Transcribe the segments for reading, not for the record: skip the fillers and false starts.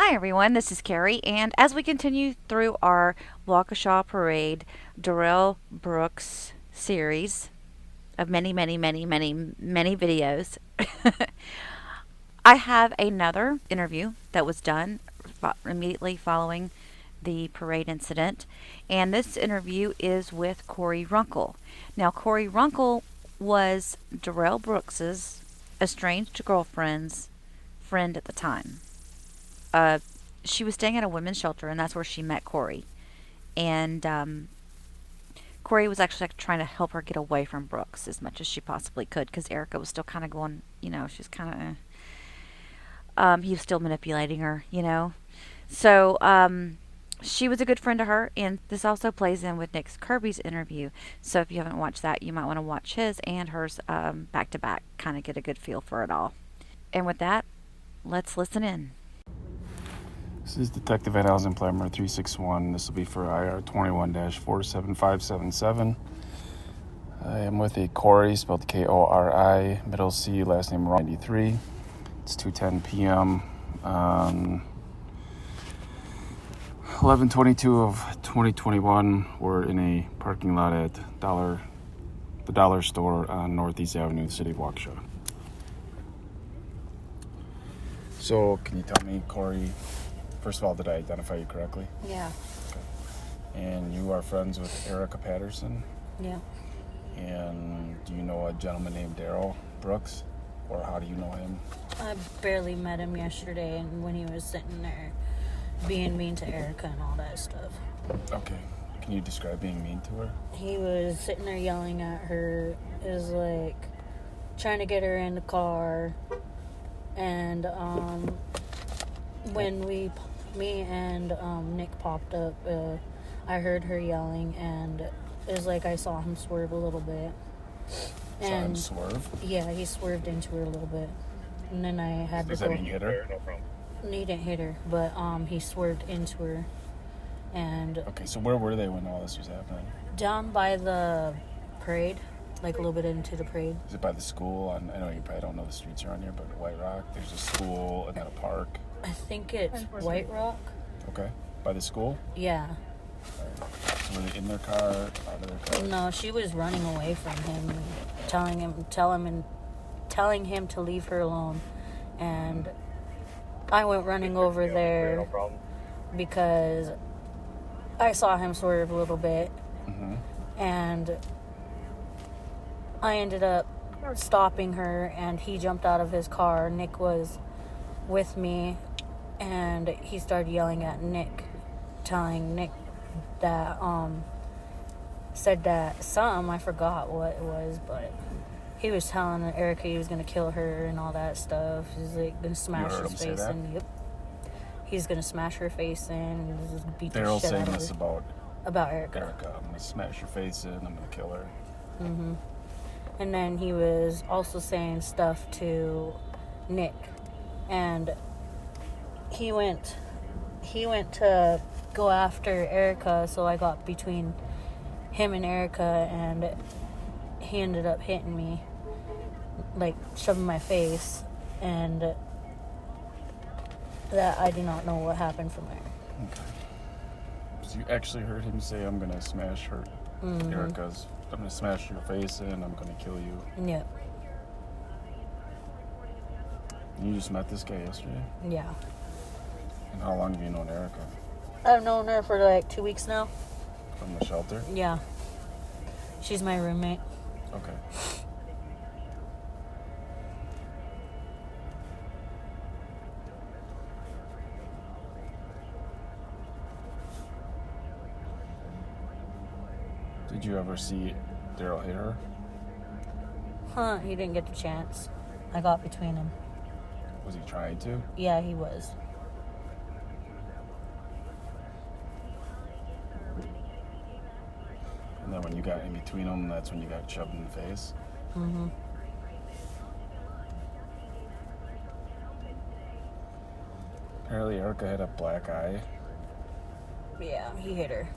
Hi everyone, this is Kori, and as we continue through our Waukesha Parade Darrell Brooks series of many videos, I have another interview that was done immediately following the parade incident, and this interview is with Kori Runkle. Now, Kori Runkle was Darrell Brooks's estranged girlfriend's friend at the time. Uh, she was staying at a women's shelter, and that's where she met Kori. And Kori was actually trying to help her get away from Brooks as much as she possibly could, because Erica was still kind of going, she's kind of, he was still manipulating her. So she was a good friend to her, and this also plays in with Nick Kirby's interview. So if you haven't watched that, you might want to watch his and hers back to back, kind of get a good feel for it all. And with that, let's listen in. This is Detective at Housing Plan number 361. This will be for IR 21-47577. I am with a Kori, spelled Kori, middle C, last name 93. It's 2:10 p.m. on 11/22 of 2021. We're in a parking lot at the Dollar Store on Northeast Avenue, the city of Waukesha. So, can you tell me, Kori, first of all, did I identify you correctly? Yeah. Okay. And you are friends with Erica Patterson? Yeah. And do you know a gentleman named Darrell Brooks? Or how do you know him? I barely met him yesterday, and when he was sitting there being mean to Erica and all that stuff. Okay. Can you describe being mean to her? He was sitting there yelling at her, is like trying to get her in the car, and when me and Nick popped up, I heard her yelling, and it was like I saw him swerve a little bit. And saw him swerve? Yeah, he swerved into her a little bit, and then I had Does to go. that mean you hit her? No problem. He didn't hit her, but he swerved into her, and Okay, so where were they when all this was happening? down by the parade, like a little bit into the parade. Is it by the school? I know you probably don't know the streets around here, but White Rock, there's a school and then a park. I think it's White Rock. Okay. By the school? Yeah. All right. So were they in their car, out of their car? No, she was running away from him, telling him to leave her alone, and I went running over there No problem. because I saw him swerve a little bit, and I ended up stopping her, and he jumped out of his car. Nick was with me, and he started yelling at Nick, telling Nick that said that I forgot what it was, but he was telling Erica he was gonna kill her and all that stuff. He's like gonna smash his face in. Yep. He's gonna smash her face in and just beat the Darrell's shit saying out of this her. about Erica. I'm gonna smash your face in, I'm gonna kill her. And then he was also saying stuff to Nick, and he went to go after Erica, so I got between him and Erica, and he ended up hitting me, like shoving my face, and that I do not know what happened from there. Okay. So you actually heard him say, I'm gonna smash her, Erica's, I'm gonna smash your face in, I'm gonna kill you. Yep. And you just met this guy yesterday? Yeah. And how long have you known Erica? I've known her for like 2 weeks now. From the shelter? Yeah. She's my roommate. Okay. Did you ever see Darrell hit her? He didn't get the chance. I got between him. Was he trying to? Yeah, he was. And then when you got in between them, that's when you got shoved in the face? Apparently Erica had a black eye. Yeah, he hit her. Do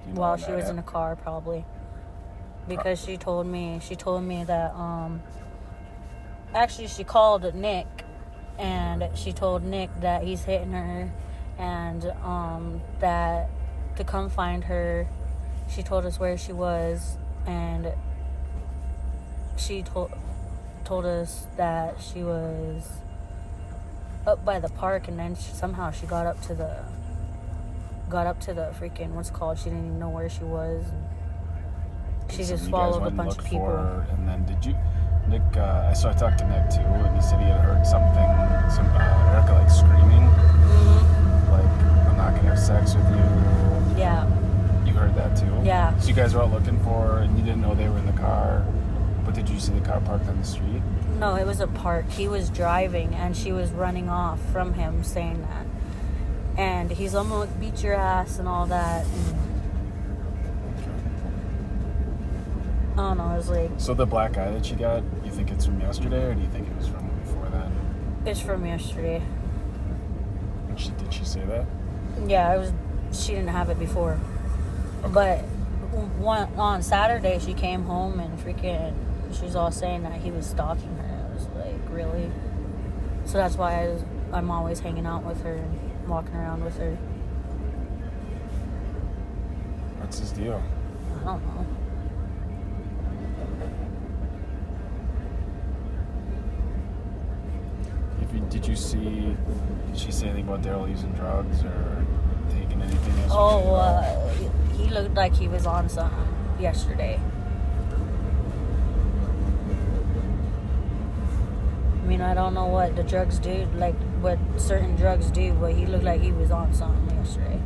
you know While when she that was in the happened? car, probably. Because she told me that, actually she called Nick and she told Nick that he's hitting her, and that to come find her. She told us where she was, and she told us that she was up by the park, and then somehow she got up to the freaking, what's it called? She didn't even know where she was. She So just you guys followed a went and bunch looked of people. for her, and then did you, Nick? I talked to Nick too, and he said he had heard something, Erica like screaming, like I'm not gonna have sex with you. Yeah. You heard that too? Yeah. So you guys were out looking for her, and you didn't know they were in the car, but did you see the car parked on the street? No, it was a park. He was driving, and she was running off from him saying that. And he's almost beat your ass and all that. And I don't know, I was like... So the black eye that she got, you think it's from yesterday, or do you think it was from before then? It's from yesterday. And did she say that? Yeah, it was. She didn't have it before. Okay. But on Saturday, she came home and freaking... She was all saying that he was stalking her. I was like, really? So that's why I'm always hanging out with her and walking around with her. What's his deal? I don't know. Did she say anything about Darrell using drugs or taking anything yesterday? Oh, he looked like he was on something yesterday. I mean, I don't know what the drugs do, like what certain drugs do, but he looked like he was on something yesterday.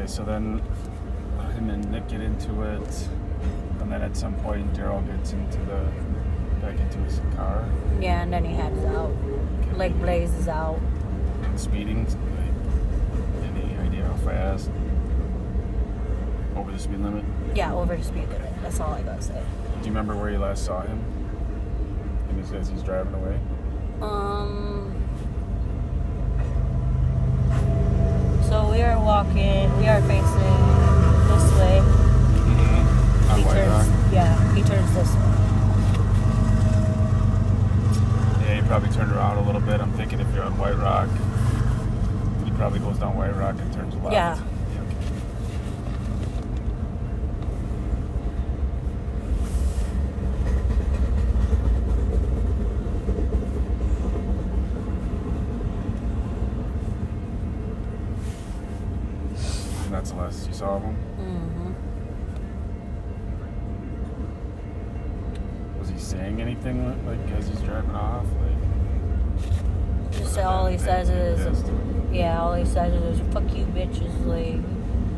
So then him and Nick get into it, and then at some point Darrell gets back into his car. Yeah, and then he heads out, like blazes out. Speeding, like, any idea how fast? Over the speed limit? Yeah, over the speed limit. That's all I gotta say. Do you remember where you last saw him? And he says he's driving away? So we are facing this way. Mm-hmm. He turns this way. Yeah, he probably turned around a little bit. I'm thinking if you're on White Rock, he probably goes down White Rock and turns left. Yeah. That's the last you saw of him? Mm-hmm. Was he saying anything like as he's driving off? Like, just all he says is, fuck you bitches, like,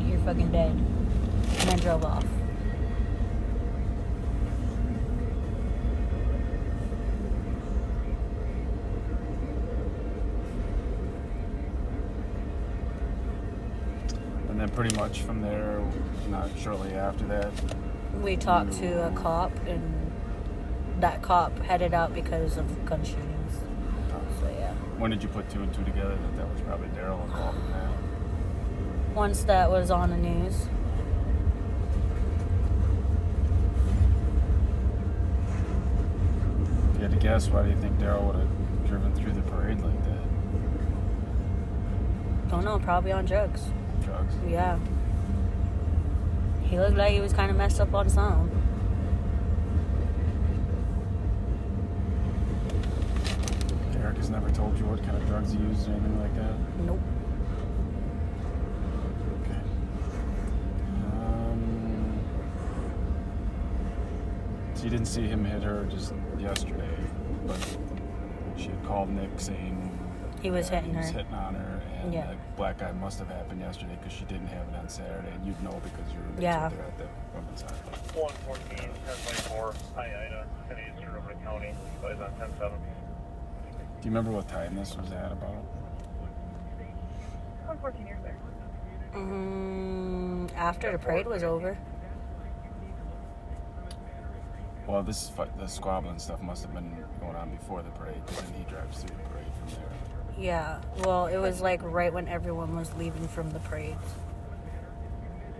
you're fucking dead. And then drove off. And then pretty much from there, not shortly after that, we talked to a cop, and that cop headed out because of gun shootings. So yeah. When did you put two and two together that was probably Darrell involved in that? Once that was on the news. If you had to guess, why do you think Darrell would have driven through the parade like that? Don't know, probably on drugs. Drugs? Yeah. He looked like he was kind of messed up on something. Erica's never told you what kind of drugs he used or anything like that? Nope. Okay. So you didn't see him hit her just yesterday, but she had called Nick saying he was hitting he her. was hitting on her, and Yeah. the black eye must have happened yesterday because she didn't have it on Saturday, and you'd know because you were Yeah. there at the women's side. 114, 1024, Hi Ida, 10 Eastern River County, plays on 10-7. Do you remember what time this was at about? 114 years there. After the parade was over. Well, the squabbling stuff must have been going on before the parade, because then he drives through the parade from there. Yeah, well, it was like right when everyone was leaving from the parade.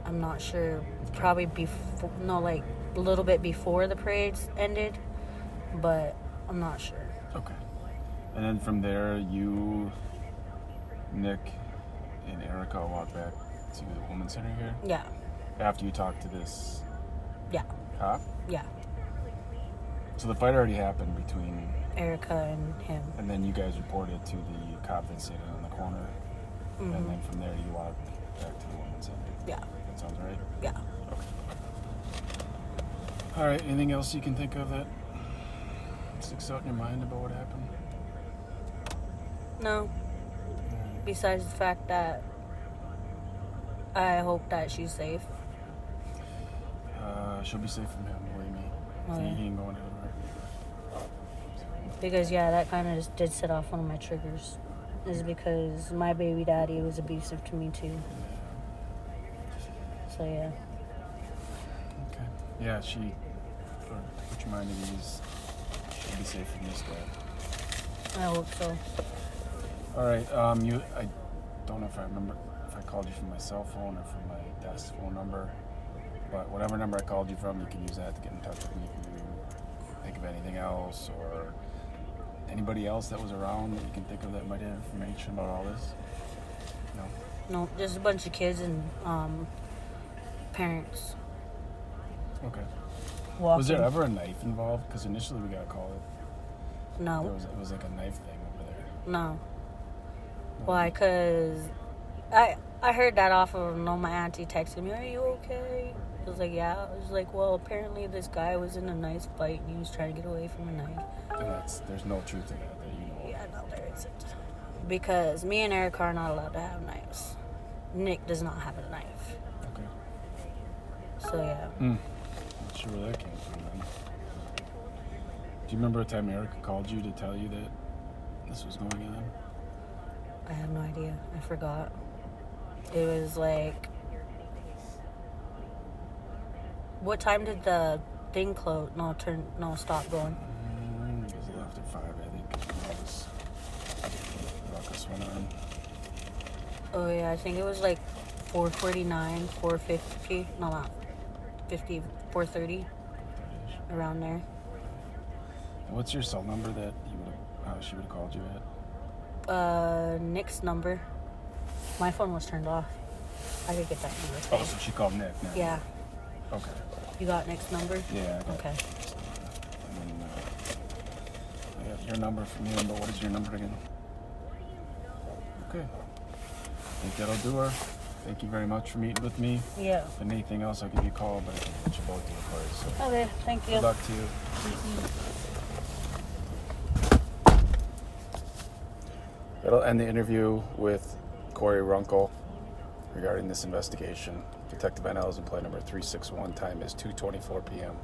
I'm not sure. Probably before, no, like a little bit before the parades ended, but I'm not sure. Okay. And then from there, you, Nick, and Erica walk back to the women's center here? Yeah, After you talk to this yeah, cop? yeah. So the fight already happened between... Erica and him. And then you guys reported to the cop that's sitting in the corner. Mm-hmm. And then from there, you walk back to the women's center. Yeah, That sounds right? yeah. Okay. All right, anything else you can think of that sticks out in your mind about what happened? No. Besides the fact that I hope that she's safe. She'll be safe from him, believe me. Oh, yeah. He ain't going anywhere. Because, yeah, that kind of just did set off one of my triggers. Is because my baby daddy was abusive to me, too. So, yeah. Okay. Yeah, put your mind at ease. She'll be safe from this guy. I hope so. All right, I don't know if I remember if I called you from my cell phone or from my desk phone number, but whatever number I called you from, you can use that to get in touch with me if you think of anything else or anybody else that was around that you can think of that might have information about all this. No? No, just a bunch of kids and parents. Okay. Walking. Was there ever a knife involved? Because initially we got a call that No. it was like a knife thing over there. No. Why? Because I heard that off of, my auntie texted me, "Are you okay?" I was like, "Yeah." I was like, "Well, apparently this guy was in a nice fight and he was trying to get away from a knife." And there's no truth to that you know. Yeah, no, there isn't. Because me and Eric are not allowed to have knives. Nick does not have a knife. Okay. So, yeah. Not sure where that came from then. Do you remember a time Erica called you to tell you that this was going on? I have no idea. I forgot. It was like... What time did the thing close? Stop going. It was after 5, I think. Ruckus went on. Oh, yeah, I think it was like 4:49, 4:50. No, not 50, 4:30. Around there. And what's your cell number that she would have called you at? Nick's number. My phone was turned off. I could get that number. Oh, so she called Nick now? Yeah. Okay. You got Nick's number? Yeah, I got Okay. it. And then I got your number from him, but what is your number again? Okay. I think that'll do her. Thank you very much for meeting with me. Yeah. If anything else, I'll give you a call, but I can put you both to the first. So Okay, thank you. good luck to you. That'll end the interview with Kori Runkle regarding this investigation. Detective NL is in play number 361. Time is 2:24 p.m.